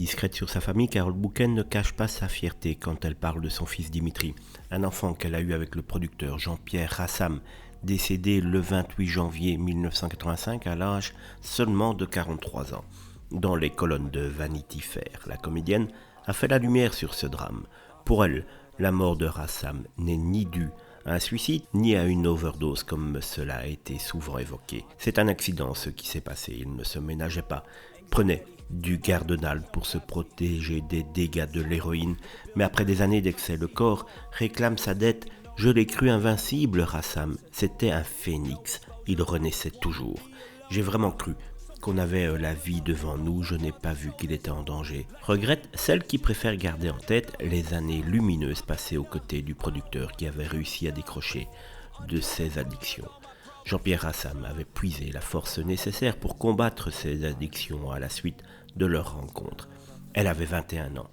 Discrète sur sa famille, Carole Bouquet ne cache pas sa fierté quand elle parle de son fils Dimitri, un enfant qu'elle a eu avec le producteur Jean-Pierre Rassam, décédé le 28 janvier 1985 à l'âge seulement de 43 ans. Dans les colonnes de Vanity Fair, la comédienne a fait la lumière sur ce drame. Pour elle, la mort de Rassam n'est ni due à un suicide ni à une overdose comme cela a été souvent évoqué. C'est un accident ce qui s'est passé, il ne se ménageait pas, prenait du Gardenal pour se protéger des dégâts de l'héroïne, mais après des années d'excès, le corps réclame sa dette. Je l'ai cru invincible, Rassam, c'était un phénix, il renaissait toujours. J'ai vraiment cru qu'on avait la vie devant nous, je n'ai pas vu qu'il était en danger. Regrette celle qui préfère garder en tête les années lumineuses passées aux côtés du producteur qui avait réussi à décrocher de ses addictions. Jean-Pierre Rassam avait puisé la force nécessaire pour combattre ses addictions à la suite de leur rencontre. Elle avait 21 ans.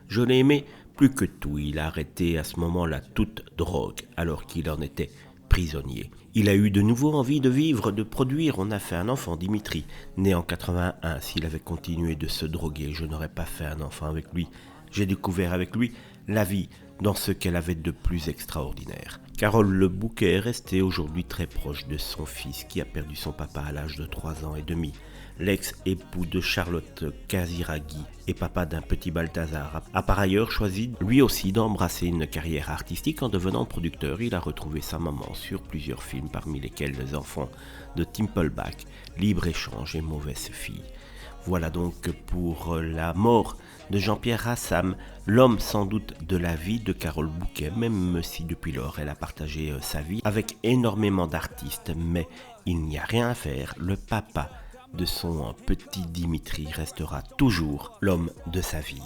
Je l'ai aimé plus que tout. Il a arrêté à ce moment-là toute drogue alors qu'il en était prisonnier. Il a eu de nouveau envie de vivre, de produire. On a fait un enfant, Dimitri, né en 81. S'il avait continué de se droguer, je n'aurais pas fait un enfant avec lui. J'ai découvert avec lui la vie dans ce qu'elle avait de plus extraordinaire. Carole Le Bouquet est restée aujourd'hui très proche de son fils qui a perdu son papa à l'âge de 3 ans et demi. L'ex-époux de Charlotte Casiraghi et papa d'un petit Balthazar a par ailleurs choisi lui aussi d'embrasser une carrière artistique en devenant producteur. Il a retrouvé sa maman sur plusieurs films parmi lesquels Les Enfants de Timpleback, Libre-Échange et Mauvaise Fille. Voilà donc pour la mort de Jean-Pierre Rassam, l'homme sans doute de la vie de Carole Bouquet, même si depuis lors elle a partagé sa vie avec énormément d'artistes. Mais il n'y a rien à faire, le papa de son petit Dimitri restera toujours l'homme de sa vie.